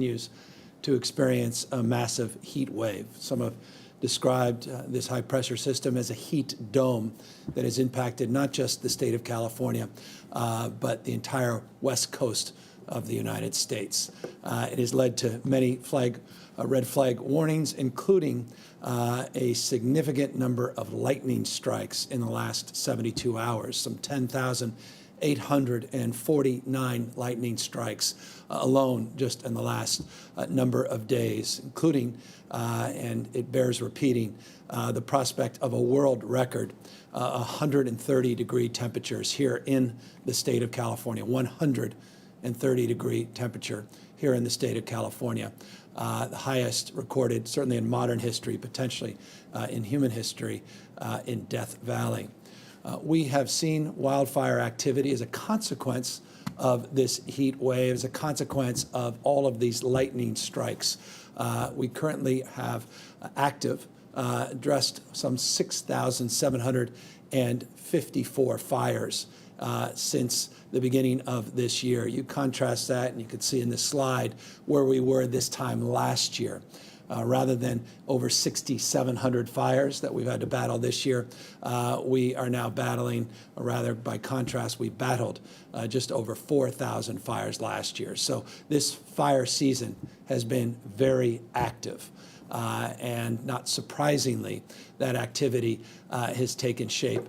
continues to experience a massive heat wave. Some have described this high-pressure system as a heat dome that has impacted not just the state of California, but the entire west coast of the United States. It has led to many red flag warnings, including a significant number of lightning strikes in the last 72 hours, some 10,849 lightning strikes alone just in the last number of days, including, and it bears repeating, the prospect of a world record 130-degree temperatures here in the state of California, 130-degree temperature here in the state of California. The highest recorded, certainly in modern history, potentially in human history, in Death Valley. We have seen wildfire activity as a consequence of this heat wave, as a consequence of all of these lightning strikes. We currently have active, addressed some 6,754 fires since the beginning of this year. You contrast that, and you can see in this slide where we were this time last year. Rather than over 6,700 fires that we've had to battle this year, we are now battling, or rather by contrast, we battled just over 4,000 fires last year. So this fire season has been very active. And not surprisingly, that activity has taken shape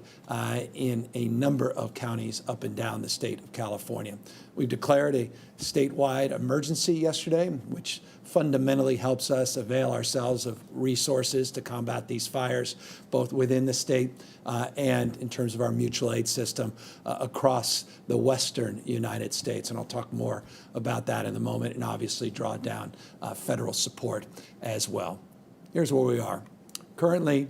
in a number of counties up and down the state of California. We've declared a statewide emergency yesterday, which fundamentally helps us avail ourselves of resources to combat these fires, both within the state and in terms of our mutual aid system across the western United States. And I'll talk more about that in a moment, and obviously draw down federal support as well. Here's where we are. Currently,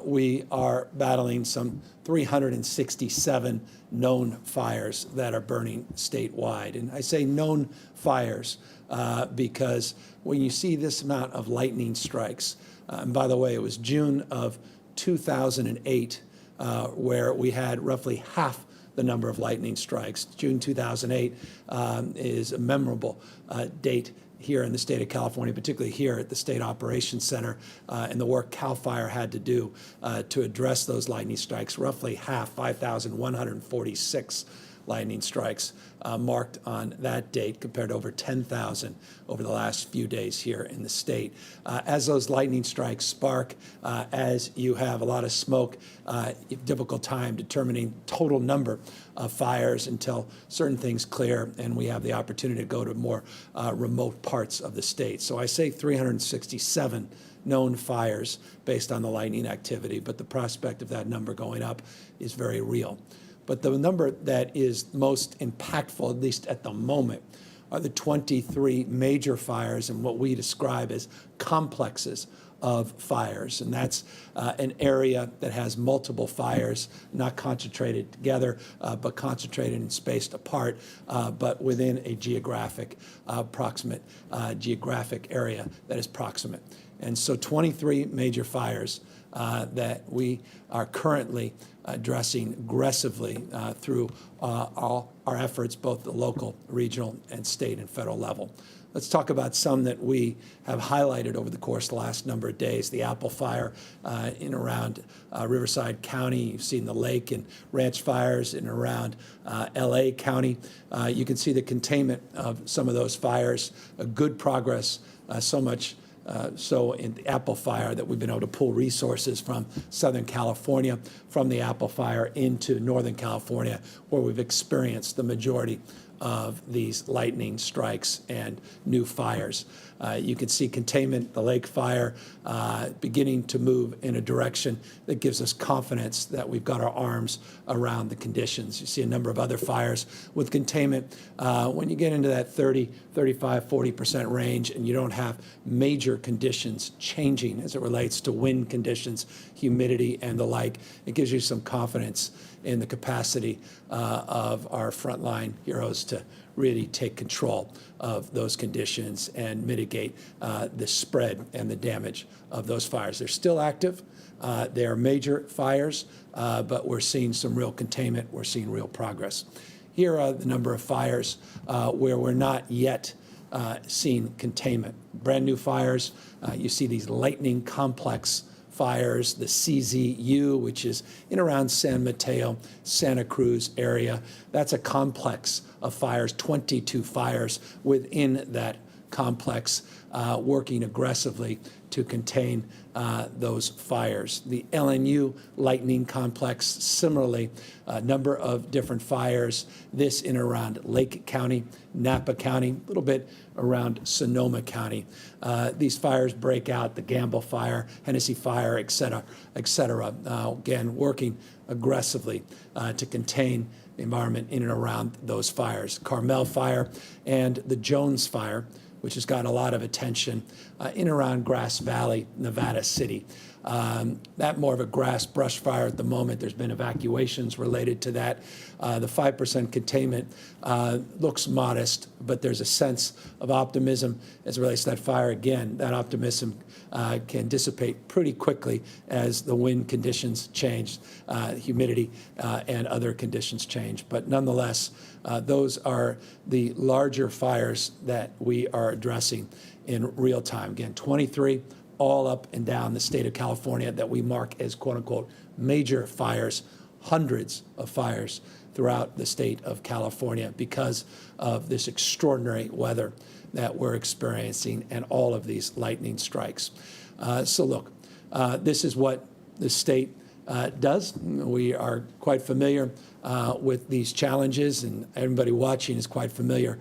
we are battling some 367 known fires that are burning statewide. And I say known fires because when you see this amount of lightning strikes, and by the way, it was June of 2008 where we had roughly half the number of lightning strikes. June 2008 is a memorable date here in the state of California, particularly here at the State Operations Center, and the work CAL FIRE had to do to address those lightning strikes. Roughly half, 5,146 lightning strikes marked on that date, compared to over 10,000 over the last few days here in the state. As those lightning strikes spark, as you have a lot of smoke, difficult time determining total number of fires until certain things clear and we have the opportunity to go to more remote parts of the state. So I say 367 known fires based on the lightning activity, but the prospect of that number going up is very real. But the number that is most impactful, at least at the moment, are the 23 major fires in what we describe as complexes of fires. And that's an area that has multiple fires, not concentrated together, but concentrated and spaced apart, but within a geographic geographic area that is proximate. And so 23 major fires that we are currently addressing aggressively through all our efforts, both the local, regional, and state and federal level. Let's talk about some that we have highlighted over the course of the last number of days. The Apple Fire in around Riverside County. You've seen the Lake and Ranch fires in around LA County. You can see the containment of some of those fires, good progress, so much so in the Apple Fire that we've been able to pull resources from Southern California, from the Apple Fire into Northern California, where we've experienced the majority of these lightning strikes and new fires. You can see containment, the Lake Fire, beginning to move in a direction that gives us confidence that we've got our arms around the conditions. You see a number of other fires with containment. When you get into that 30, 35, 40% range and you don't have major conditions changing as it relates to wind conditions, humidity, and the like, it gives you some confidence in the capacity of our frontline heroes to really take control of those conditions and mitigate the spread and the damage of those fires. They're still active. They are major fires, but we're seeing some real containment. We're seeing real progress. Here are the number of fires where we're not yet seen containment. Brand new fires, you see these lightning complex fires, the CZU, which is in around San Mateo, Santa Cruz area. That's a complex of fires, 22 fires within that complex, working aggressively to contain those fires. The LNU lightning complex, similarly, a number of different fires, this in around Lake County, Napa County, a little bit around Sonoma County. These fires break out, the Gamble Fire, Hennessy Fire, et cetera, et cetera. Again, working aggressively to contain the environment in and around those fires. Carmel Fire and the Jones Fire, which has gotten a lot of attention in around Grass Valley, Nevada City. That more of a grass brush fire at the moment. There's been evacuations related to that. The 5% containment looks modest, but there's a sense of optimism as it relates to that fire. Again, that optimism can dissipate pretty quickly as the wind conditions change, humidity, and other conditions change. But nonetheless, those are the larger fires that we are addressing in real time. Again, 23 all up and down the state of California that we mark as quote unquote major fires, hundreds of fires throughout the state of California because of this extraordinary weather that we're experiencing and all of these lightning strikes. So look, this is what the state does. We are quite familiar with these challenges, and everybody watching is quite familiar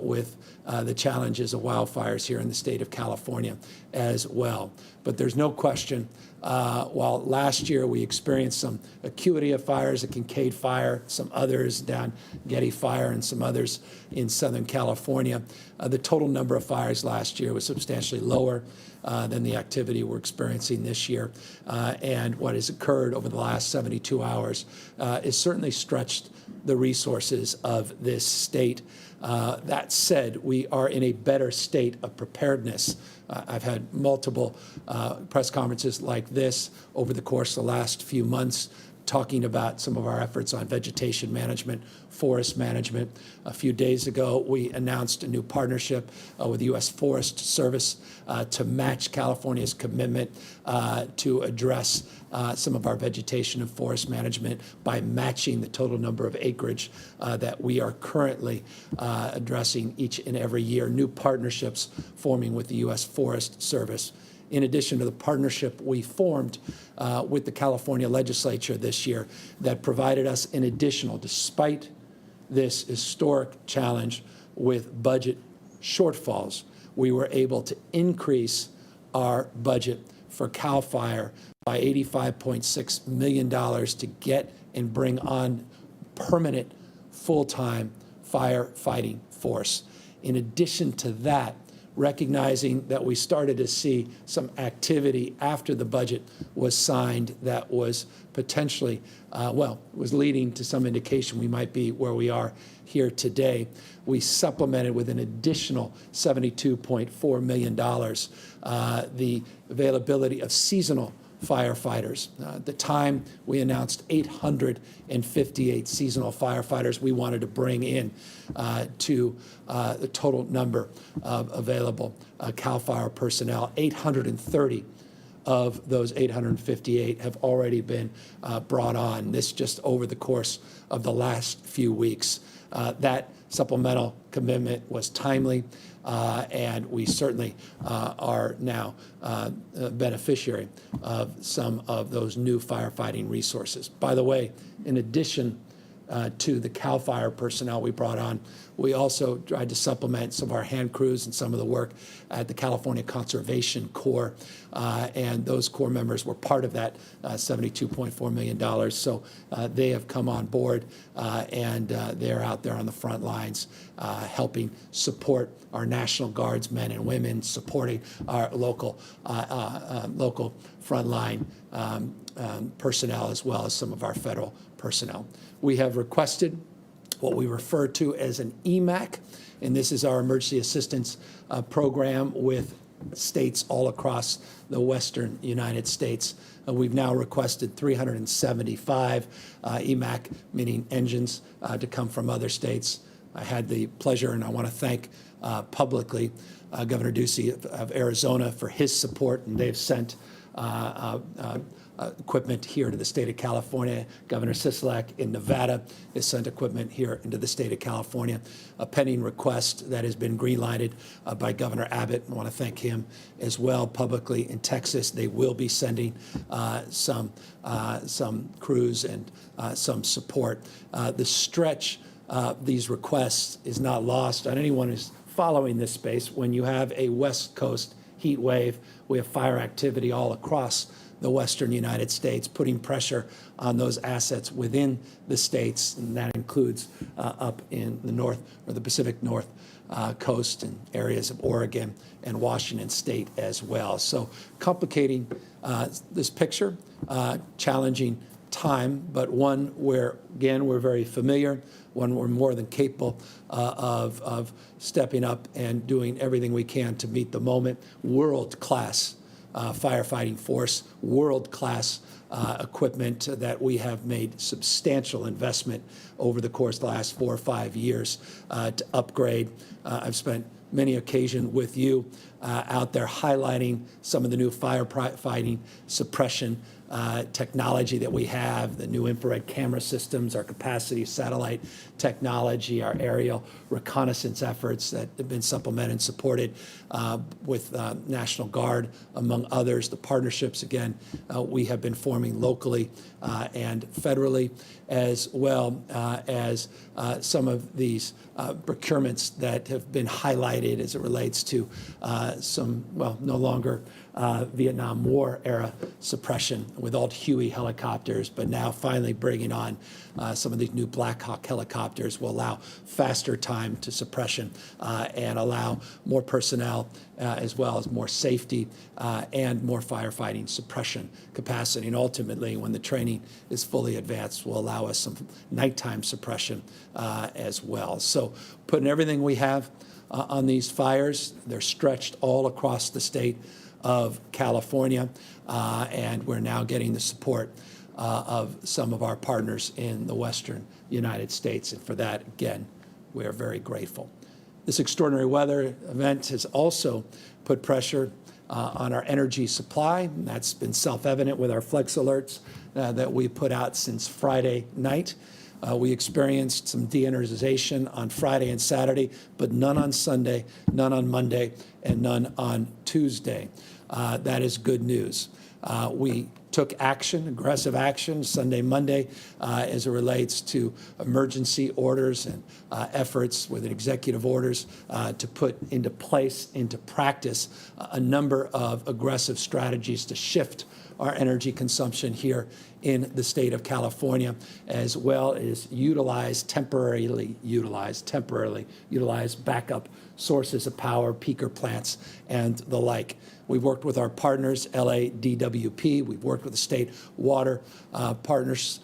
with the challenges of wildfires here in the state of California as well. But there's no question, while last year we experienced some acuity of fires, a Kincaid Fire, some others down Getty Fire, and some others in Southern California, the total number of fires last year was substantially lower than the activity we're experiencing this year. And what has occurred over the last 72 hours is certainly stretched the resources of this state. That said, we are in a better state of preparedness. I've had multiple press conferences like this over the course of the last few months, talking about some of our efforts on vegetation management, forest management. A few days ago, we announced a new partnership with the U.S. Forest Service to match California's commitment to address some of our vegetation and forest management by matching the total number of acreage that we are currently addressing each and every year. New partnerships forming with the U.S. Forest Service. In addition to the partnership we formed with the California legislature this year that provided us an additional, despite this historic challenge with budget shortfalls, we were able to increase our budget for CAL FIRE by $85.6 million to get and bring on permanent full-time firefighting force. In addition to that, recognizing that we started to see some activity after the budget was signed that was potentially, was leading to some indication we might be where we are here today. We supplemented with an additional $72.4 million the availability of seasonal firefighters. At the time, we announced 858 seasonal firefighters we wanted to bring in to the total number of available CAL FIRE personnel. 830 of those 858 have already been brought on. This just over the course of the last few weeks. That supplemental commitment was timely, and we certainly are now a beneficiary of some of those new firefighting resources. By the way, in addition to the CAL FIRE personnel we brought on, we also tried to supplement some of our hand crews and some of the work at the California Conservation Corps, and those Corps members were part of that $72.4 million. So they have come on board, and they're out there on the front lines helping support our National Guards men and women, supporting our local frontline personnel, as well as some of our federal personnel. We have requested what we refer to as an EMAC, and this is our emergency assistance program with states all across the western United States. We've now requested 375 EMAC, meaning engines, to come from other states. I had the pleasure, and I want to thank publicly Governor Ducey of Arizona for his support, and they've sent equipment here to the state of California. Governor Sisolak in Nevada has sent equipment here into the state of California. A pending request that has been green-lighted by Governor Abbott. I want to thank him as well publicly. In Texas, they will be sending some crews and some support. The stretch these requests is not lost on anyone who's following this space. When you have a West Coast heat wave, we have fire activity all across the western United States, putting pressure on those assets within the states, and that includes up in the north or the Pacific North coast and areas of Oregon and Washington State as well. So complicating this picture, challenging time, but one where, again, we're very familiar, one we're more than capable of stepping up and doing everything we can to meet the moment. World-class firefighting force, world-class equipment that we have made substantial investment over the course of the last 4 or 5 years to upgrade. I've spent many occasions with you out there highlighting some of the new firefighting suppression technology that we have, the new infrared camera systems, our capacity satellite technology, our aerial reconnaissance efforts that have been supplemented and supported with National Guard, among others. The partnerships, again, we have been forming locally and federally, as well as some of these procurements that have been highlighted as it relates to some, well, no longer Vietnam War era suppression with old Huey helicopters, but now finally bringing on some of these new Black Hawk helicopters will allow faster time to suppression and allow more personnel as well as more safety and more firefighting suppression capacity. And ultimately, when the training is fully advanced, will allow us some nighttime suppression as well. So putting everything we have on these fires, they're stretched all across the state of California, and we're now getting the support of some of our partners in the western United States. And for that, again, we are very grateful. This extraordinary weather event has also put pressure on our energy supply. And that's been self-evident with our flex alerts that we put out since Friday night. We experienced some de-energization on Friday and Saturday, but none on Sunday, none on Monday, and none on Tuesday. That is good news. We took action, aggressive action, Sunday, Monday, as it relates to emergency orders and efforts with executive orders to put into place, into practice, a number of aggressive strategies to shift our energy consumption here in the state of California, as well as temporarily utilize backup sources of power, peaker plants, and the like. We've worked with our partners, LADWP. We've worked with the state water partners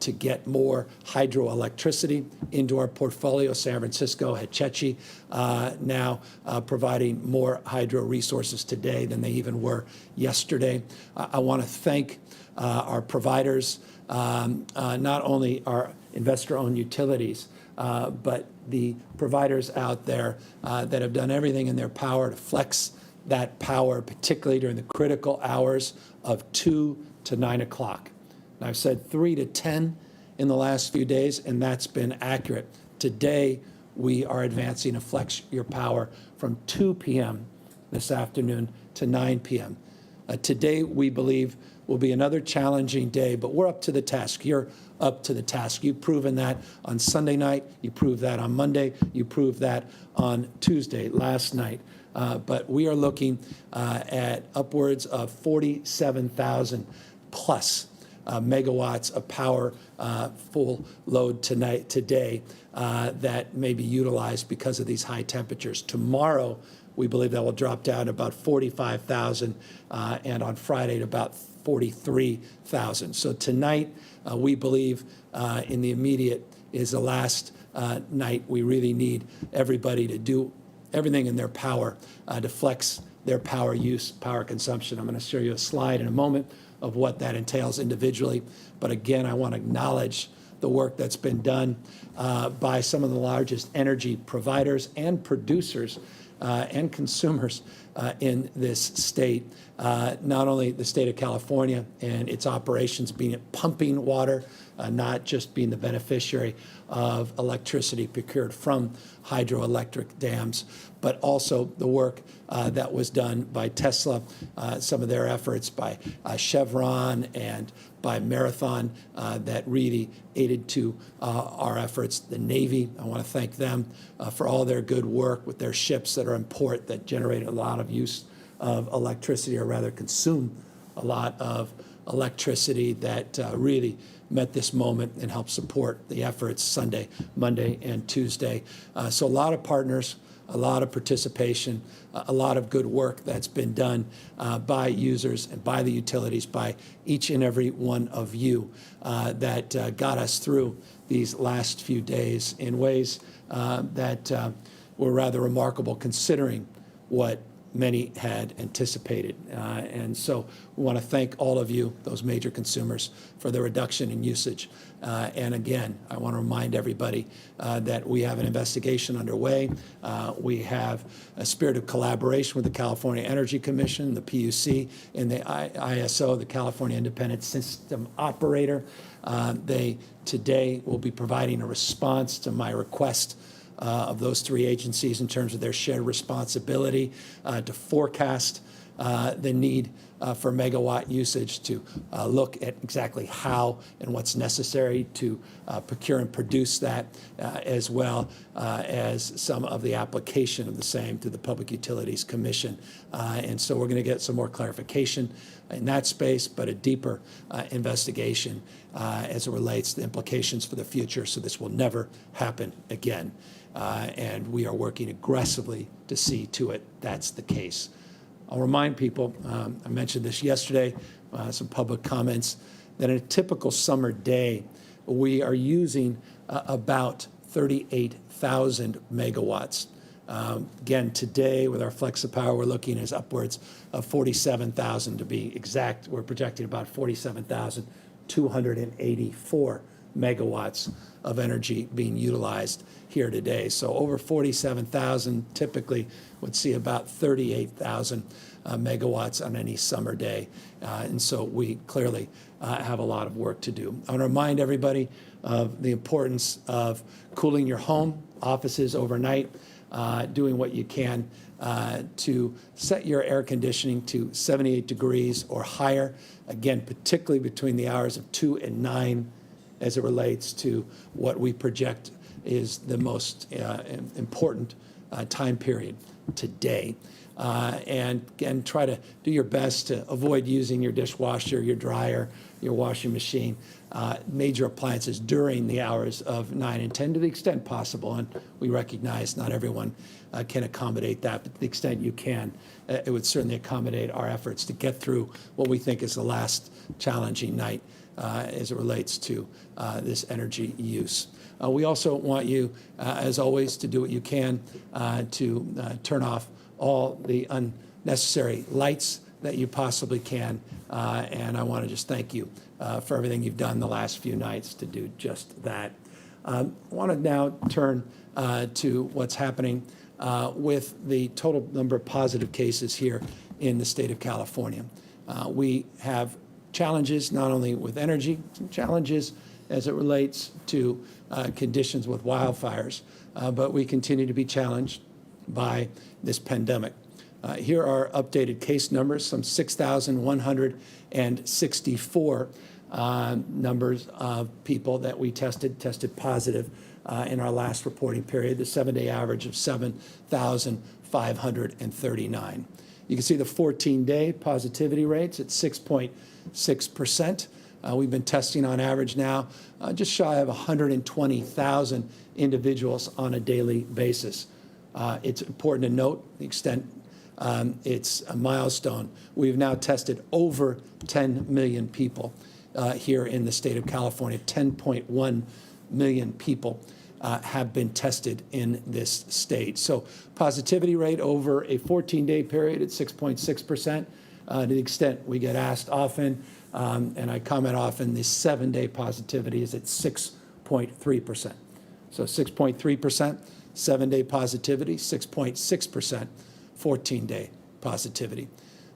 to get more hydroelectricity into our portfolio. San Francisco, Hetchy, now providing more hydro resources today than they even were yesterday. I want to thank our providers, not only our investor-owned utilities, but the providers out there that have done everything in their power to flex that power, particularly during the critical hours of 2 to 9 o'clock. And I've said 3 to 10 in the last few days, and that's been accurate. Today, we are advancing to flex your power from 2 p.m. this afternoon to 9 p.m. Today, we believe, will be another challenging day, but we're up to the task. You're up to the task. You've proven that on Sunday night. You proved that on Monday. You proved that on Tuesday, last night. But we are looking at upwards of 47,000 plus megawatts of power, full load today that may be utilized because of these high temperatures. Tomorrow, we believe that will drop down to about 45,000, and on Friday to about 43,000. So tonight, we believe in the immediate is the last night. We really need everybody to do everything in their power to flex their power use, power consumption. I'm going to show you a slide in a moment of what that entails individually. But again, I want to acknowledge the work that's been done by some of the largest energy providers and producers and consumers in this state. Not only the state of California and its operations being pumping water, not just being the beneficiary of electricity procured from hydroelectric dams, but also the work that was done by Tesla, some of their efforts by Chevron and by Marathon that really aided to our efforts. The Navy, I want to thank them for all their good work with their ships that are in port that generate a lot of use of electricity, or rather consume a lot of electricity, that really met this moment and helped support the efforts Sunday, Monday, and Tuesday. So a lot of partners, a lot of participation, a lot of good work that's been done by users and by the utilities, by each and every one of you that got us through these last few days in ways that were rather remarkable, considering what many had anticipated. And so we want to thank all of you, those major consumers, for the reduction in usage. And again, I want to remind everybody that we have an investigation underway. We have a spirit of collaboration with the California Energy Commission, the PUC, and the ISO, the California Independent System Operator. They today will be providing a response to my request of those three agencies in terms of their shared responsibility to forecast the need for megawatt usage, to look at exactly how and what's necessary to procure and produce that, as well as some of the application of the same to the Public Utilities Commission. And so we're going to get some more clarification in that space, but a deeper investigation as it relates to the implications for the future, so this will never happen again. And we are working aggressively to see to it that's the case. I'll remind people, I mentioned this yesterday, some public comments, that in a typical summer day, we are using about 38,000 megawatts. Again, today with our FlexiPower, we're looking at upwards of 47,000 to be exact. We're projecting about 47,284 megawatts of energy being utilized here today. So over 47,000, typically would see about 38,000 megawatts on any summer day. And so we clearly have a lot of work to do. I want to remind everybody of the importance of cooling your home, offices overnight, doing what you can to set your air conditioning to 78 degrees or higher, again, particularly between the hours of 2 and 9, as it relates to what we project is the most important time period today. And again, try to do your best to avoid using your dishwasher, your dryer, your washing machine, major appliances during the hours of 9 and 10 to the extent possible. And we recognize not everyone can accommodate that, but to the extent you can, it would certainly accommodate our efforts to get through what we think is the last challenging night as it relates to this energy use. We also want you, as always, to do what you can to turn off all the unnecessary lights that you possibly can. And I want to just thank you for everything you've done the last few nights to do just that. I want to now turn to what's happening with the total number of positive cases here in the state of California. We have challenges not only with energy, some challenges as it relates to conditions with wildfires, but we continue to be challenged by this pandemic. Here are updated case numbers, some 6,164 numbers of people that we tested positive in our last reporting period, the 7-day average of 7,539. You can see the 14-day positivity rates at 6.6%. We've been testing on average now just shy of 120,000 individuals on a daily basis. It's important to note the extent it's a milestone. We've now tested over 10 million people here in the state of California. 10.1 million people have been tested in this state. So positivity rate over a 14-day period at 6.6%. To the extent we get asked often, and I comment often, the 7-day positivity is at 6.1%. 6.3%. So 6.3%, 7-day positivity, 6.6%, 14-day positivity.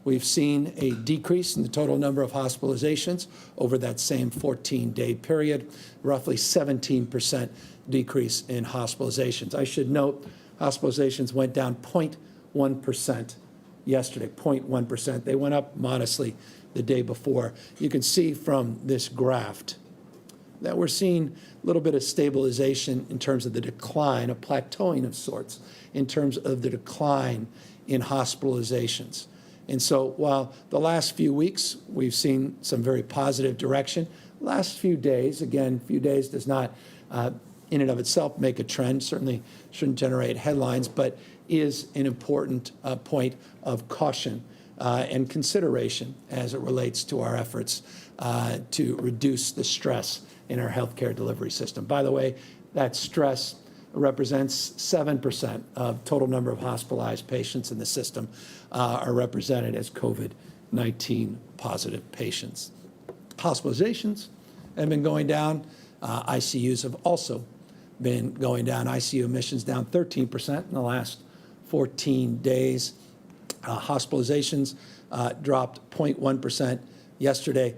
We've seen a decrease in the total number of hospitalizations over that same 14-day period, roughly 17% decrease in hospitalizations. I should note hospitalizations went down 0.1% yesterday, 0.1%. They went up modestly the day before. You can see from this graph that we're seeing a little bit of stabilization in terms of the decline, a plateauing of sorts, in terms of the decline in hospitalizations. And so while the last few weeks we've seen some very positive direction, last few days, again, few days does not in and of itself make a trend, certainly shouldn't generate headlines, but is an important point of caution and consideration as it relates to our efforts to reduce the stress in our healthcare delivery system. By the way, that stress represents 7% of total number of hospitalized patients in the system are represented as COVID-19 positive patients. Hospitalizations have been going down. ICUs have also been going down. ICU admissions down 13% in the last 14 days. Hospitalizations dropped 0.1% yesterday,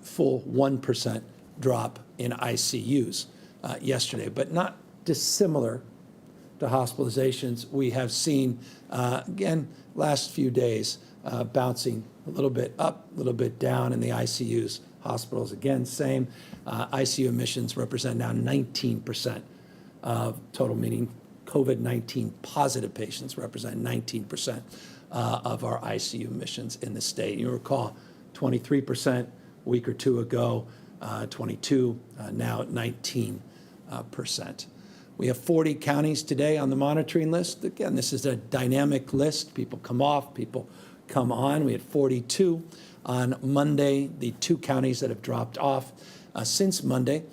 full 1% drop in ICUs yesterday, but not dissimilar to hospitalizations. We have seen, again, last few days, bouncing a little bit up, a little bit down in the ICUs. Hospitals, again, same. ICU admissions represent now 19% of total, meaning COVID-19 positive patients represent 19% of our ICU admissions in the state. You recall 23% a week or two ago, 22, now 19%. We have 40 counties today on the monitoring list. Again, this is a dynamic list. People come off, people come on. We had 42 on Monday, the 2 counties that have dropped off since Monday.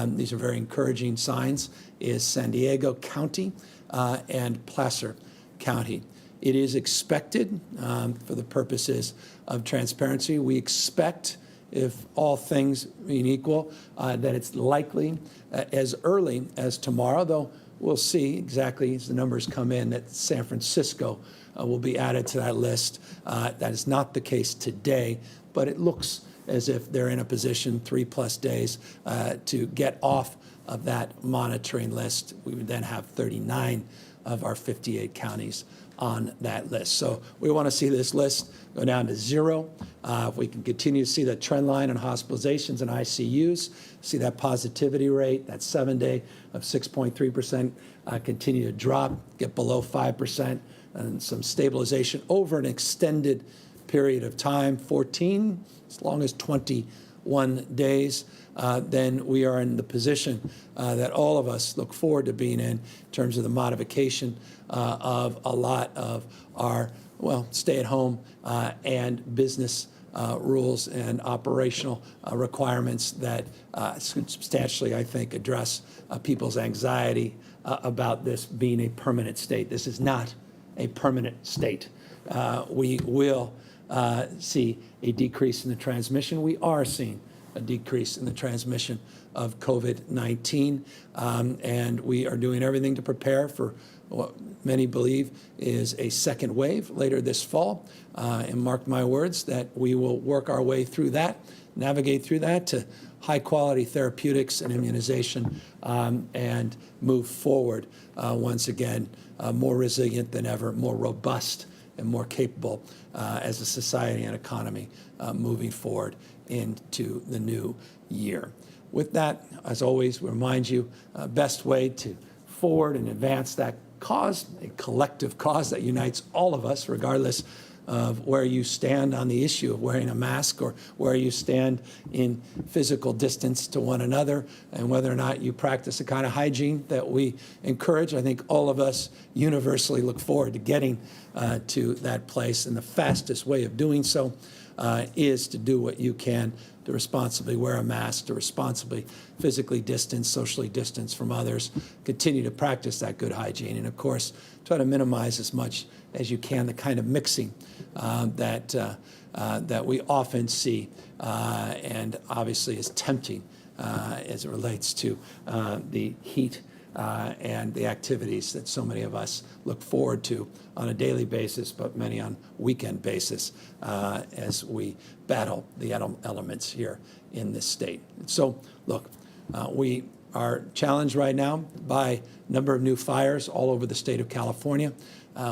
These are very encouraging signs, is San Diego County and Placer County. It is expected, for the purposes of transparency, we expect, if all things being equal, that it's likely as early as tomorrow, though we'll see exactly as the numbers come in that San Francisco will be added to that list. That is not the case today, but it looks as if they're in a position 3+ days to get off of that monitoring list. We would then have 39 of our 58 counties on that list. So we want to see this list go down to 0. If we can continue to see the trend line on hospitalizations and ICUs, see that positivity rate, that 7-day of 6.3% continue to drop, get below 5%, and some stabilization over an extended period of time, 14, as long as 21 days, then we are in the position that all of us look forward to being in terms of the modification of a lot of our, stay-at-home and business rules and operational requirements that substantially, I think, address people's anxiety about this being a permanent state. This is not a permanent state. We will see a decrease in the transmission. We are seeing a decrease in the transmission of COVID-19, and we are doing everything to prepare for what many believe is a second wave later this fall, and mark my words that we will work our way through that, navigate through that to high-quality therapeutics and immunization, and move forward once again more resilient than ever, more robust and more capable as a society and economy moving forward into the new year. With that, as always, we remind you, best way to forward and advance that cause, a collective cause that unites all of us, regardless of where you stand on the issue of wearing a mask or where you stand in physical distance to one another, and whether or not you practice the kind of hygiene that we encourage. I think all of us universally look forward to getting to that place, and the fastest way of doing so is to do what you can to responsibly wear a mask, to responsibly physically distance, socially distance from others, continue to practice that good hygiene, and of course, try to minimize as much as you can the kind of mixing that we often see and obviously is tempting as it relates to the heat and the activities that so many of us look forward to on a daily basis, but many on weekend basis as we battle the elements here in this state. So, look, we are challenged right now by a number of new fires all over the state of California.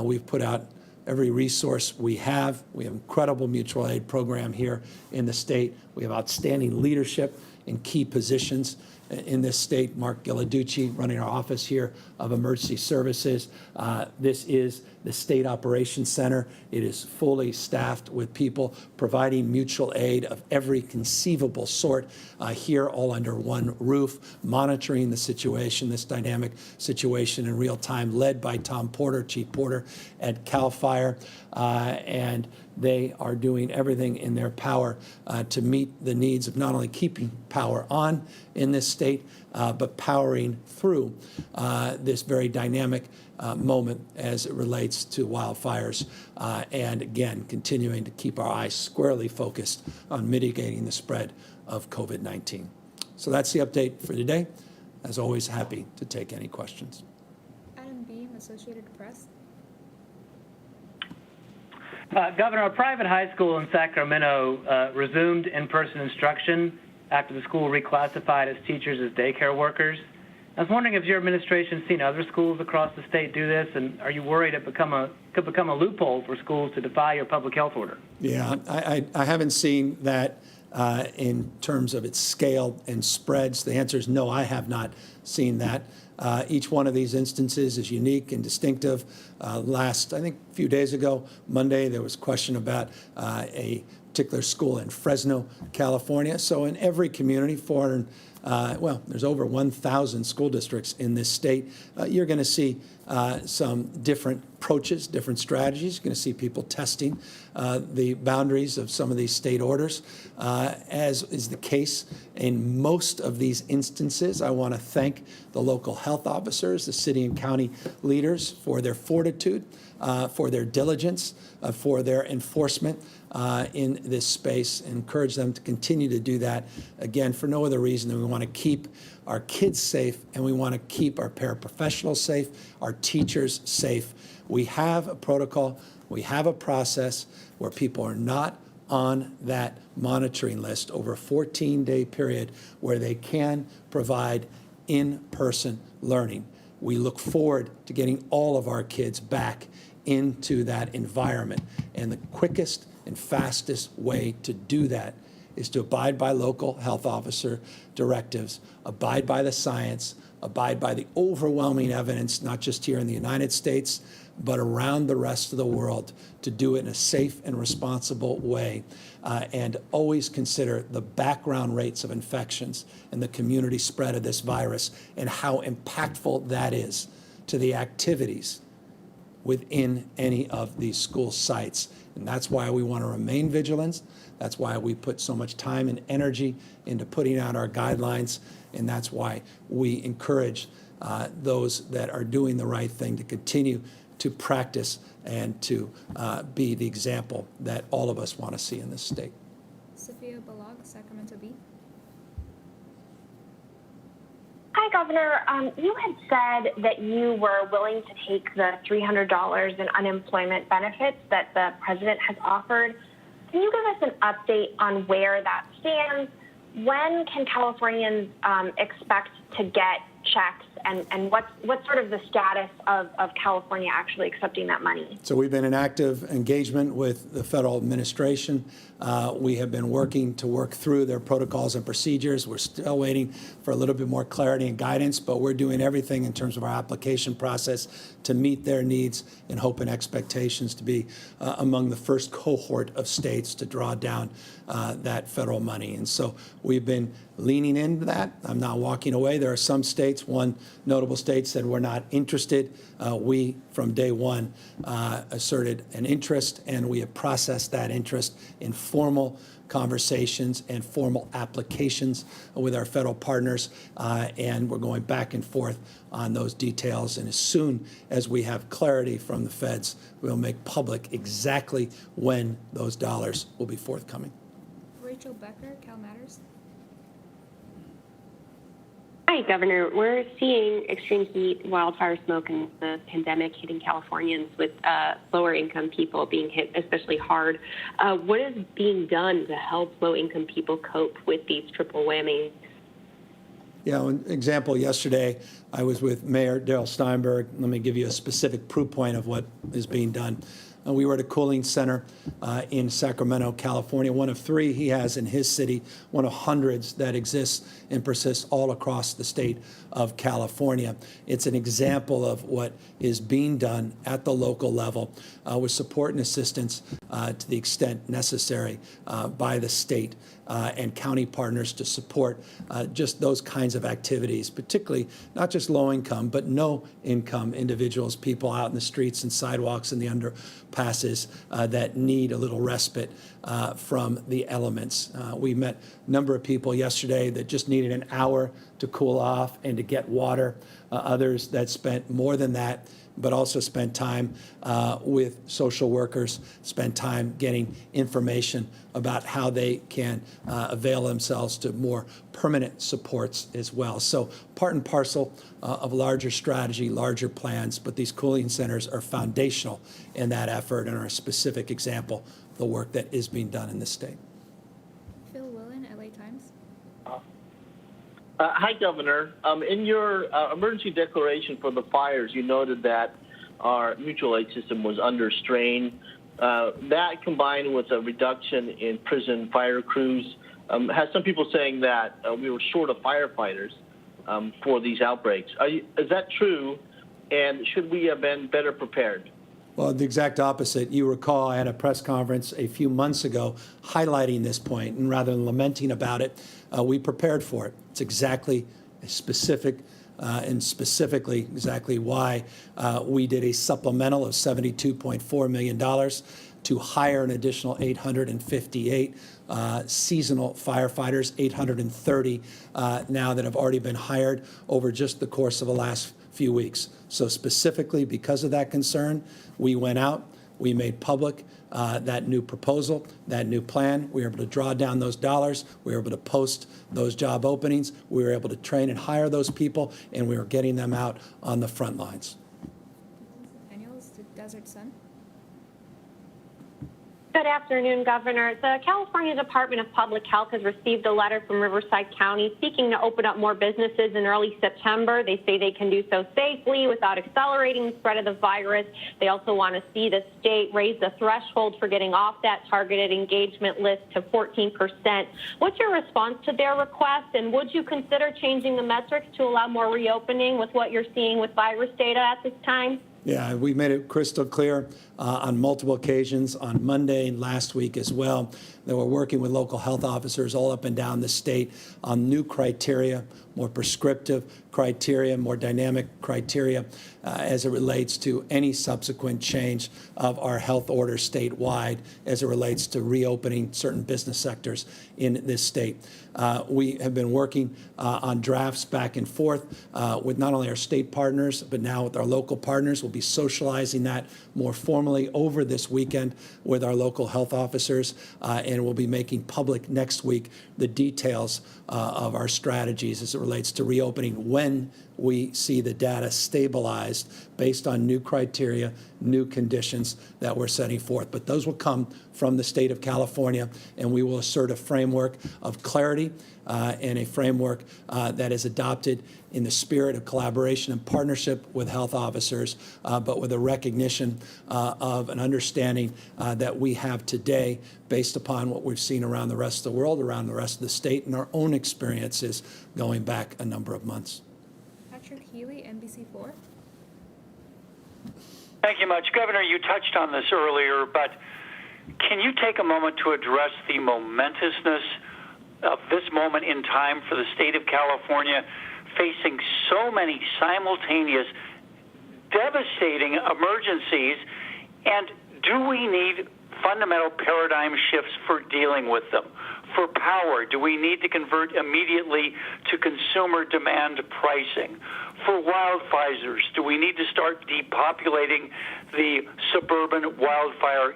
We've put out every resource we have. We have an incredible mutual aid program here in the state. We have outstanding leadership in key positions in this state. Mark Gilladucci running our office here of emergency services. This is the State Operations Center. It is fully staffed with people providing mutual aid of every conceivable sort here all under one roof, monitoring the situation, this dynamic situation in real time, led by Tom Porter, Chief Porter at CAL FIRE. And they are doing everything in their power to meet the needs of not only keeping power on in this state, but powering through this very dynamic moment as it relates to wildfires, and again, continuing to keep our eyes squarely focused on mitigating the spread of COVID-19. So that's the update for today. As always, happy to take any questions. Adam Beam, Associated Press. Governor, a private high school in Sacramento resumed in-person instruction after the school reclassified its teachers as daycare workers. I was wondering if your administration's seen other schools across the state do this, and are you worried it could become a loophole for schools to defy your public health order? Yeah, I haven't seen that in terms of its scale and spreads. The answer is no, I have not seen that. Each one of these instances is unique and distinctive. I think a few days ago, Monday, there was a question about a particular school in Fresno, California. So in every community, there's over 1,000 school districts in this state. You're going to see some different approaches, different strategies. You're going to see people testing the boundaries of some of these state orders. As is the case in most of these instances, I want to thank the local health officers, the city and county leaders for their fortitude, for their diligence, for their enforcement in this space, and encourage them to continue to do that, again, for no other reason than we want to keep our kids safe and we want to keep our paraprofessionals safe, our teachers safe. We have a protocol, we have a process where people are not on that monitoring list over a 14-day period where they can provide in-person learning. We look forward to getting all of our kids back into that environment. And the quickest and fastest way to do that is to abide by local health officer directives, abide by the science, abide by the overwhelming evidence, not just here in the United States, but around the rest of the world, to do it in a safe and responsible way, and always consider the background rates of infections and the community spread of this virus and how impactful that is to the activities within any of these school sites. And that's why we want to remain vigilant. That's why we put so much time and energy into putting out our guidelines. And that's why we encourage those that are doing the right thing to continue to practice and to be the example that all of us want to see in this state. Sophia Balog, Sacramento Bee. Hi, Governor. You had said that you were willing to take the $300 in unemployment benefits that the president has offered. Can you give us an update on where that stands? When can Californians expect to get checks, and what's sort of the status of California actually accepting that money? So we've been in active engagement with the federal administration. We have been working to work through their protocols and procedures. We're still waiting for a little bit more clarity and guidance, but we're doing everything in terms of our application process to meet their needs and hope and expectations to be among the first cohort of states to draw down that federal money. And so we've been leaning into that. I'm not walking away. There are some states, one notable state said we're not interested. We, from day one, asserted an interest, and we have processed that interest in formal conversations and formal applications with our federal partners, and we're going back and forth on those details. And as soon as we have clarity from the feds, we'll make public exactly when those dollars will be forthcoming. Rachel Becker, Cal Matters. Hi, Governor. We're seeing extreme heat, wildfire smoke, and the pandemic hitting Californians with lower-income people being hit especially hard. What is being done to help low-income people cope with these triple whammies? Yeah, an example, yesterday I was with Mayor Darrell Steinberg. Let me give you a specific proof point of what is being done. We were at a cooling center in Sacramento, California, one of 3 he has in his city, one of hundreds that exists and persists all across the state of California. It's an example of what is being done at the local level with support and assistance to the extent necessary by the state and county partners to support just those kinds of activities, particularly not just low income, but no income individuals, people out in the streets and sidewalks and the underpasses that need a little respite from the elements. We met a number of people yesterday that just needed an hour to cool off and to get water, others that spent more than that, but also spent time with social workers, spent time getting information about how they can avail themselves to more permanent supports as well. So part and parcel of larger strategy, larger plans, but these cooling centers are foundational in that effort and are a specific example of the work that is being done in this state. Phil Willen, LA Times. Hi, Governor. In your emergency declaration for the fires, you noted that our mutual aid system was under strain. That, combined with a reduction in prison fire crews, has some people saying that we were short of firefighters for these outbreaks. Is that true, and should we have been better prepared? Well, the exact opposite. You recall I had a press conference a few months ago highlighting this point, and rather than lamenting about it, we prepared for it. It's exactly specific and specifically exactly why we did a supplemental of $72.4 million to hire an additional 858 seasonal firefighters, 830 now that have already been hired over just the course of the last few weeks. So specifically because of that concern, we went out, we made public that new proposal, that new plan. We were able to draw down those dollars. We were able to post those job openings. We were able to train and hire those people, and we were getting them out on the front lines. Daniels, the Desert Sun. Good afternoon, Governor. The California Department of Public Health has received a letter from Riverside County seeking to open up more businesses in early September. They say they can do so safely without accelerating the spread of the virus. They also want to see the state raise the threshold for getting off that targeted engagement list to 14%. What's your response to their request, and would you consider changing the metrics to allow more reopening with what you're seeing with virus data at this time? Yeah, we made it crystal clear on multiple occasions on Monday and last week as well that we're working with local health officers all up and down the state on new criteria, more prescriptive criteria, more dynamic criteria as it relates to any subsequent change of our health order statewide as it relates to reopening certain business sectors in this state. We have been working on drafts back and forth with not only our state partners, but now with our local partners. We'll be socializing that more formally over this weekend with our local health officers, and we'll be making public next week the details of our strategies as it relates to reopening when we see the data stabilized based on new criteria, new conditions that we're setting forth. But those will come from the state of California, and we will assert a framework of clarity and a framework that is adopted in the spirit of collaboration and partnership with health officers, but with a recognition of an understanding that we have today based upon what we've seen around the rest of the world, around the rest of the state, and our own experiences going back a number of months. Patrick Healy, NBC4. Thank you much. Governor, you touched on this earlier, but can you take a moment to address the momentousness of this moment in time for the state of California, facing so many simultaneous, devastating emergencies, and do we need fundamental paradigm shifts for dealing with them? For power, do we need to convert immediately to consumer demand pricing? For wildfires, do we need to start depopulating the suburban wildfire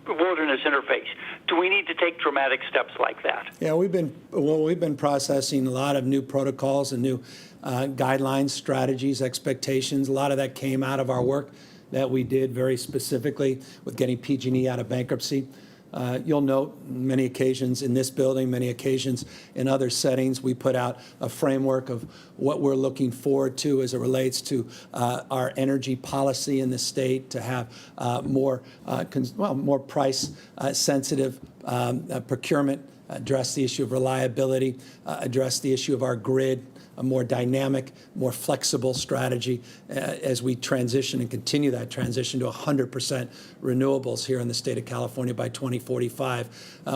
wilderness interface? Do we need to take dramatic steps like that? Yeah, we've been processing a lot of new protocols and new guidelines, strategies, expectations. A lot of that came out of our work that we did very specifically with getting PG&E out of bankruptcy. You'll note many occasions in this building, many occasions in other settings, we put out a framework of what we're looking forward to as it relates to our energy policy in the state, to have more price-sensitive procurement, address the issue of reliability, address the issue of our grid, a more dynamic, more flexible strategy as we transition and continue that transition to 100% renewables here in the state of California by 2045.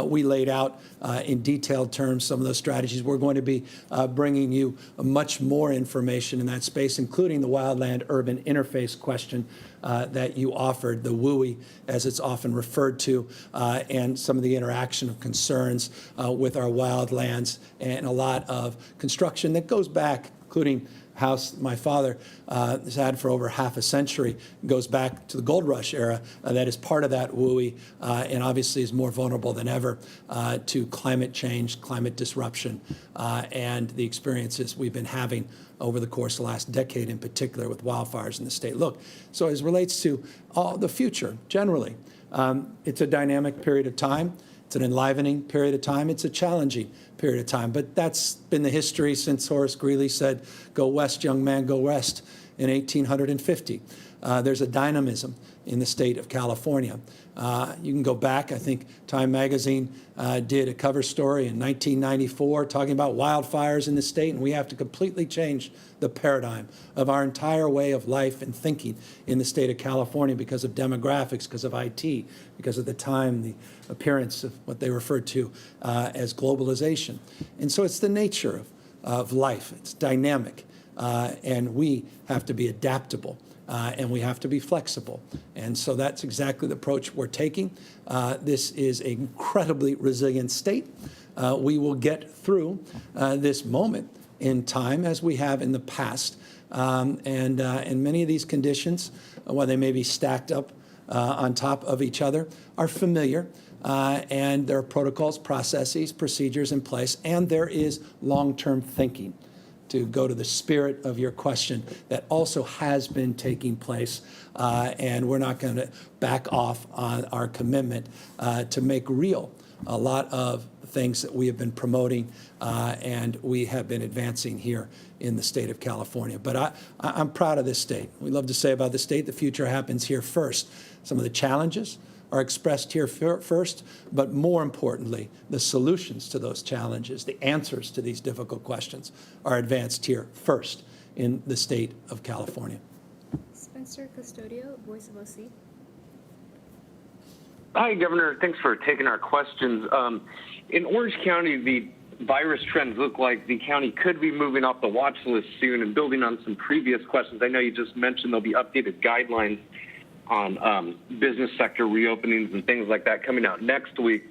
We laid out in detailed terms some of those strategies. We're going to be bringing you much more information in that space, including the wildland-urban interface question that you offered, the WUI, as it's often referred to, and some of the interaction of concerns with our wildlands, and a lot of construction that goes back, including house my father has had for over half a century, goes back to the gold rush era, that is part of that WUI, and obviously is more vulnerable than ever to climate change, climate disruption, and the experiences we've been having over the course of the last decade, in particular with wildfires in the state. Look, so as it relates to the future generally, it's a dynamic period of time. It's an enlivening period of time. It's a challenging period of time. But that's been the history since Horace Greeley said, "Go west, young man, go west," in 1850. There's a dynamism in the state of California. You can go back. I think Time Magazine did a cover story in 1994 talking about wildfires in the state, and we have to completely change the paradigm of our entire way of life and thinking in the state of California because of demographics, because of IT, because of the time, the appearance of what they referred to as globalization. And so it's the nature of life. It's dynamic, and we have to be adaptable. And we have to be flexible. And so that's exactly the approach we're taking. This is an incredibly resilient state. We will get through this moment in time as we have in the past. And many of these conditions, while they may be stacked up on top of each other, are familiar. And there are protocols, processes, procedures in place, and there is long-term thinking, to go to the spirit of your question, that also has been taking place, and we're not going to back off on our commitment to make real a lot of things that we have been promoting and we have been advancing here in the state of California. But I'm proud of this state. We love to say about the state, the future happens here first. Some of the challenges are expressed here first, but more importantly, the solutions to those challenges, the answers to these difficult questions are advanced here first in the state of California. Spencer Custodio, Voice of OC. Hi, Governor. Thanks for taking our questions. In Orange County, the virus trends look like the county could be moving off the watch list soon. And building on some previous questions, I know you just mentioned there'll be updated guidelines on business sector reopenings and things like that coming out next week.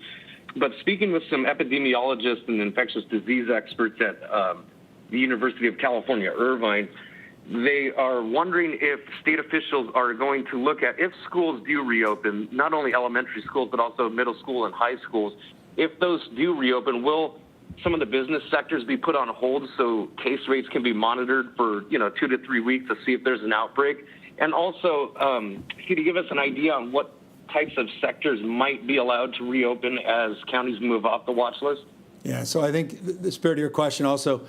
But speaking with some epidemiologists and infectious disease experts at the University of California, Irvine, they are wondering if state officials are going to look at, if schools do reopen, not only elementary schools, but also middle school and high schools, if those do reopen, will some of the business sectors be put on hold so case rates can be monitored for 2 to 3 weeks to see if there's an outbreak? And also, could you give us an idea on what types of sectors might be allowed to reopen as counties move off the watch list? Yeah, so I think the spirit of your question also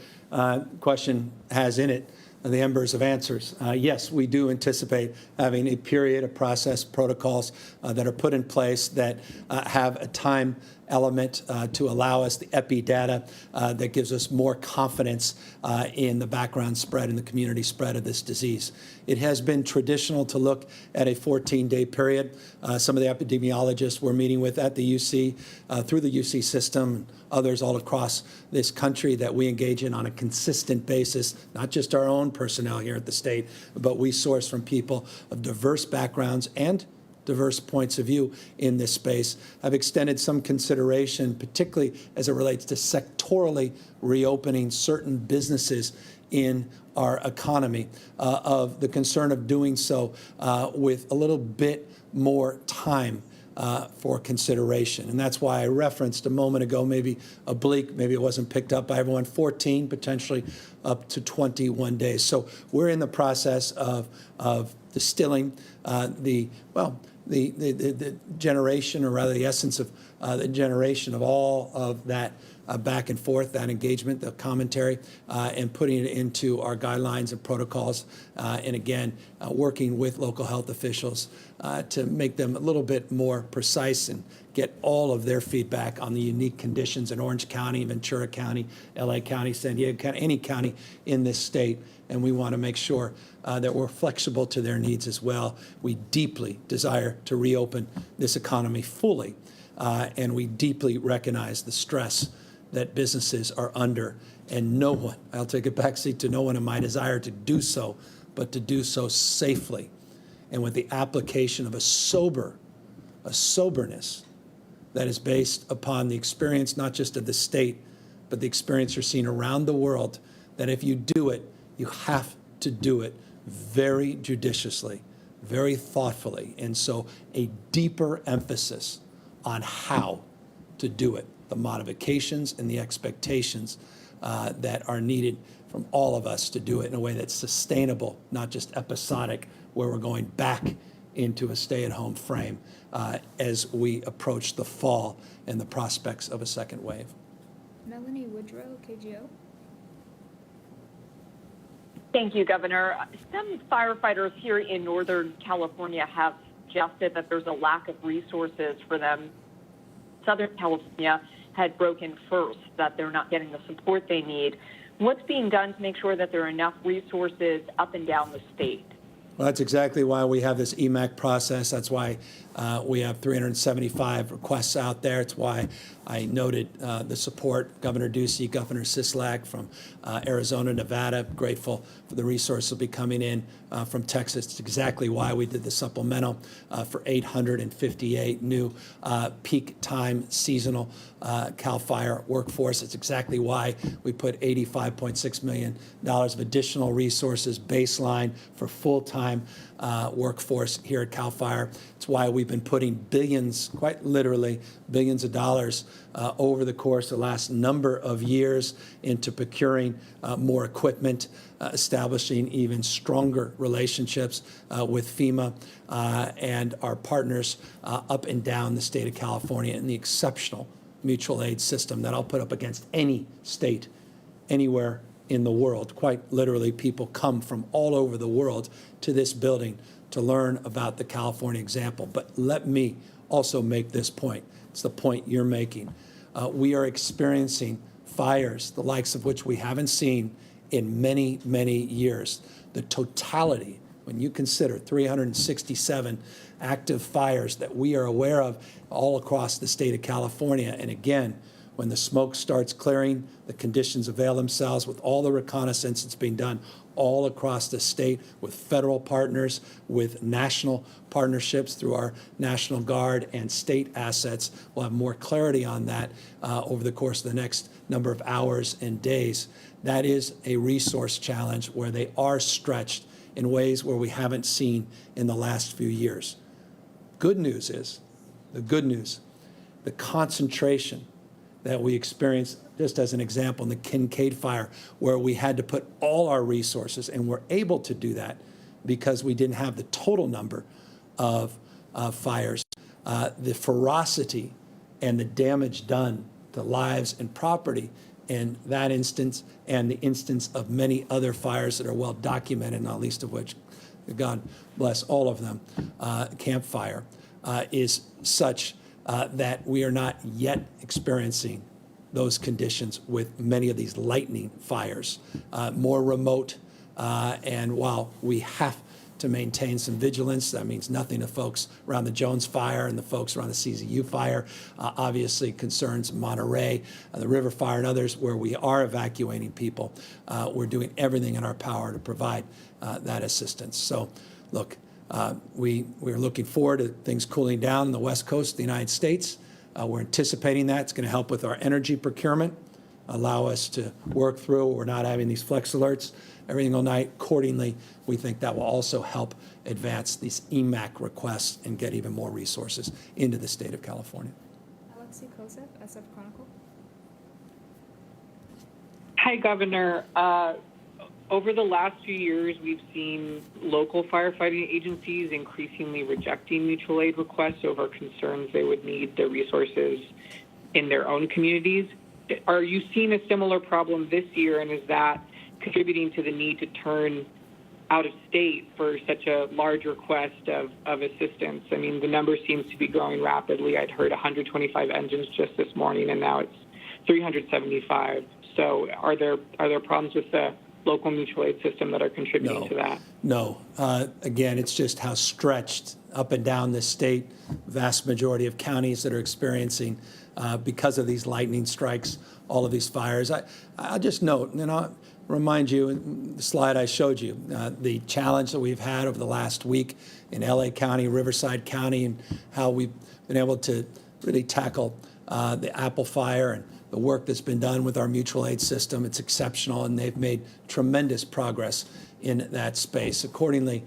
question has in it the embers of answers. Yes, we do anticipate having a period of process protocols that are put in place that have a time element to allow us the epi data that gives us more confidence in the background spread and the community spread of this disease. It has been traditional to look at a 14-day period. Some of the epidemiologists we're meeting with at the UC, through the UC system, others all across this country that we engage in on a consistent basis, not just our own personnel here at the state, but we source from people of diverse backgrounds and diverse points of view in this space, have extended some consideration, particularly as it relates to sectorally reopening certain businesses in our economy, of the concern of doing so with a little bit more time for consideration. And that's why I referenced a moment ago, maybe oblique, maybe it wasn't picked up by everyone, 14, potentially up to 21 days. So we're in the process of distilling the generation, or rather the essence of the generation of all of that back and forth, that engagement, the commentary, and putting it into our guidelines and protocols, and again, working with local health officials to make them a little bit more precise and get all of their feedback on the unique conditions in Orange County, Ventura County, LA County, San Diego County, any county in this state. And we want to make sure that we're flexible to their needs as well. We deeply desire to reopen this economy fully, and we deeply recognize the stress that businesses are under, and no one, I'll take a backseat to no one in my desire to do so, but to do so safely and with the application of a soberness that is based upon the experience not just of the state, but the experience you're seeing around the world, that if you do it, you have to do it very judiciously, very thoughtfully, and so a deeper emphasis on how to do it, the modifications and the expectations that are needed from all of us to do it in a way that's sustainable, not just episodic, where we're going back into a stay-at-home frame as we approach the fall and the prospects of a second wave. Melanie Woodrow, KGO. Thank you, Governor. Some firefighters here in Northern California have suggested that there's a lack of resources for them. Southern California had broken first, that they're not getting the support they need. What's being done to make sure that there are enough resources up and down the state? Well, that's exactly why we have this EMAC process. That's why we have 375 requests out there. It's why I noted the support, Governor Ducey, Governor Sisolak from Arizona, Nevada, grateful for the resources will be coming in from Texas. It's exactly why we did the supplemental for 858 new peak time seasonal CAL FIRE workforce. It's exactly why we put $85.6 million of additional resources baseline for full-time workforce here at CAL FIRE. It's why we've been putting billions, quite literally, billions of dollars over the course of the last number of years into procuring more equipment, establishing even stronger relationships with FEMA and our partners up and down the state of California, and the exceptional mutual aid system that I'll put up against any state anywhere in the world. Quite literally, people come from all over the world to this building to learn about the California example. But let me also make this point. It's the point you're making. We are experiencing fires, the likes of which we haven't seen in many, many years. The totality, when you consider 367 active fires that we are aware of all across the state of California, and again, when the smoke starts clearing, the conditions avail themselves with all the reconnaissance that's being done all across the state with federal partners, with national partnerships through our National Guard and state assets. We'll have more clarity on that over the course of the next number of hours and days. That is a resource challenge where they are stretched in ways where we haven't seen in the last few years. Good news is, the concentration that we experienced, just as an example, in the Kincaid fire, where we had to put all our resources, and we're able to do that because we didn't have the total number of fires. The ferocity and the damage done to lives and property in that instance, and the instance of many other fires that are well documented, not least of which, God bless all of them, Camp Fire, is such that we are not yet experiencing those conditions with many of these lightning fires, more remote. And while we have to maintain some vigilance, that means nothing to folks around the Jones fire and the folks around the CZU fire, obviously concerns Monterey, the River Fire and others where we are evacuating people. We're doing everything in our power to provide that assistance. So look, We're looking forward to things cooling down on the west coast of the United States. We're anticipating that. It's going to help with our energy procurement, allow us to work through. We're not having these flex alerts every single night. Accordingly, we think that will also help advance these EMAC requests and get even more resources into the state of California. Alexei Kosev, SF Chronicle. Hi, Governor. Over the last few years, we've seen local firefighting agencies increasingly rejecting mutual aid requests over concerns they would need the resources in their own communities. Are you seeing a similar problem this year, and is that contributing to the need to turn out of state for such a large request of assistance? I mean, the number seems to be growing rapidly. I'd heard 125 engines just this morning, and now it's 375. So are there problems with the local mutual aid system that are contributing to that? No. Again, it's just how stretched up and down this state, vast majority of counties that are experiencing, because of these lightning strikes, all of these fires. I'll just note, and I'll remind you, in the slide I showed you, the challenge that we've had over the last week in LA County, Riverside County, and how we've been able to really tackle the Apple fire and the work that's been done with our mutual aid system. It's exceptional, and they've made tremendous progress in that space. Accordingly,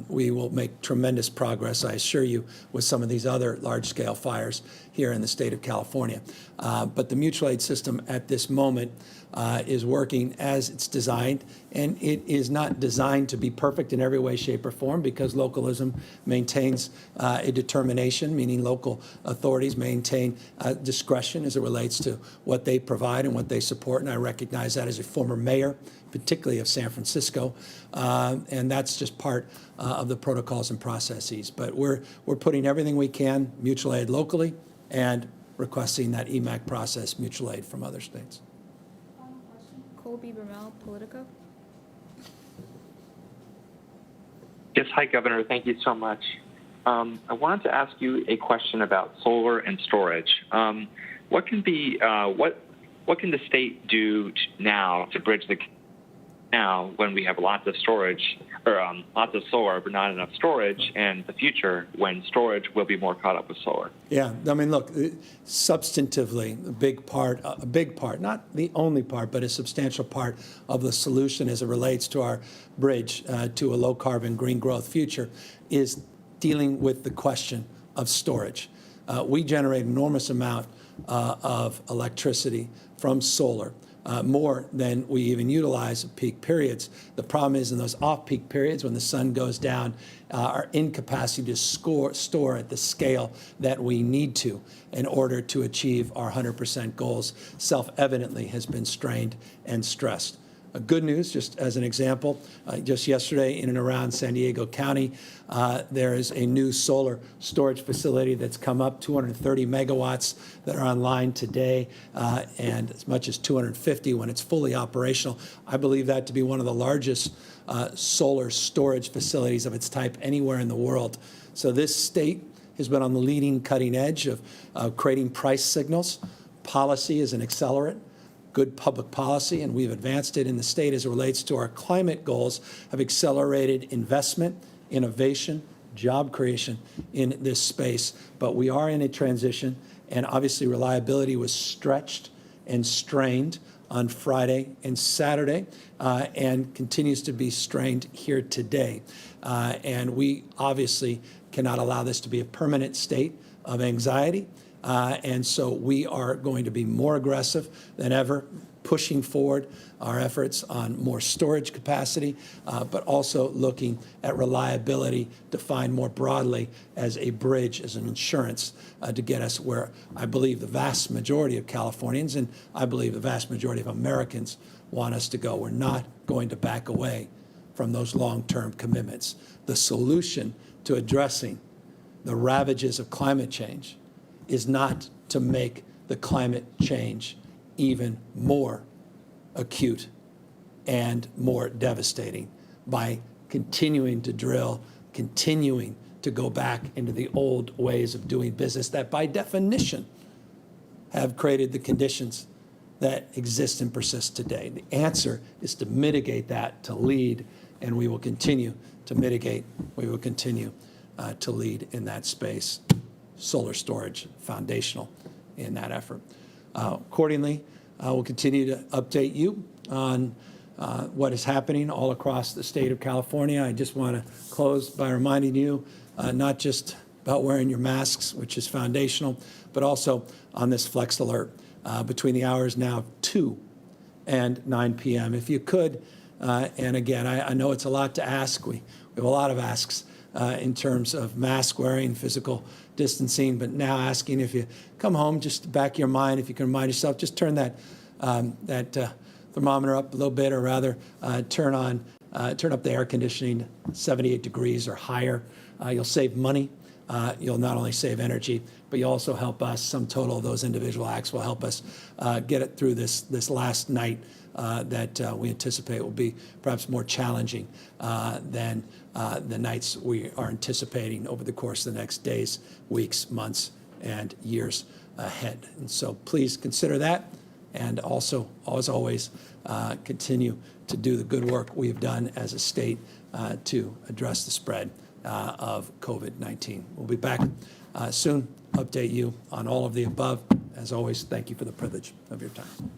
we will make tremendous progress, I assure you, with some of these other large-scale fires here in the state of California. But the mutual aid system at this moment is working as it's designed, and it is not designed to be perfect in every way, shape, or form, because localism maintains a determination, meaning local authorities maintain discretion as it relates to what they provide and what they support, and I recognize that as a former mayor, particularly of San Francisco, and that's just part of the protocols and processes. But we're putting everything we can, mutual aid locally, and requesting that EMAC process, mutual aid from other states. Colby Bermel, Politico. Yes, hi, Governor. Thank you so much. I wanted to ask you a question about solar and storage. What can the state do now to bridge the now when we have lots of storage or lots of solar but not enough storage, and the future when storage will be more caught up with solar? Yeah, I mean, look, substantively, a big part, not the only part, but a substantial part of the solution as it relates to our bridge to a low-carbon, green growth future is dealing with the question of storage. We generate an enormous amount of electricity from solar, more than we even utilize at peak periods. The problem is in those off-peak periods when the sun goes down, our incapacity to store at the scale that we need to in order to achieve our 100% goals self-evidently has been strained and stressed. Good news, just as an example, just yesterday in and around San Diego County, there is a new solar storage facility that's come up, 230 megawatts that are online today, and as much as 250 when it's fully operational. I believe that to be one of the largest solar storage facilities of its type anywhere in the world. So this state has been on the leading cutting edge of creating price signals. Policy is an accelerant. Good public policy, and we've advanced it in the state as it relates to our climate goals, have accelerated investment, innovation, job creation in this space. But we are in a transition, and obviously reliability was stretched and strained on Friday and Saturday, and continues to be strained here today. And we obviously cannot allow this to be a permanent state of anxiety. And so we are going to be more aggressive than ever, pushing forward our efforts on more storage capacity, but also looking at reliability defined more broadly as a bridge, as an insurance to get us where I believe the vast majority of Californians and I believe the vast majority of Americans want us to go. We're not going to back away from those long-term commitments. The solution to addressing the ravages of climate change is not to make the climate change even more acute and more devastating by continuing to drill, continuing to go back into the old ways of doing business that by definition have created the conditions that exist and persist today. The answer is to mitigate that, to lead, and we will continue to mitigate. We will continue to lead in that space. Solar storage, foundational in that effort. Accordingly, we'll continue to update you on what is happening all across the state of California. I just want to close by reminding you not just about wearing your masks, which is foundational, but also on this flex alert between the hours now of 2 and 9 p.m. If you could, and again, I know it's a lot to ask. We have a lot of asks in terms of mask wearing, physical distancing, but now asking if you come home, just back of your mind, if you can remind yourself, just turn that thermometer up a little bit, or rather turn up the air conditioning 78 degrees or higher. You'll save money. You'll not only save energy, but you'll also help us. Sum total of those individual acts will help us get it through this last night that we anticipate will be perhaps more challenging than the nights we are anticipating over the course of the next days, weeks, months, and years ahead. And so please consider that, and also, as always, continue to do the good work we have done as a state to address the spread of COVID-19. We'll be back soon, update you on all of the above. As always, thank you for the privilege of your time.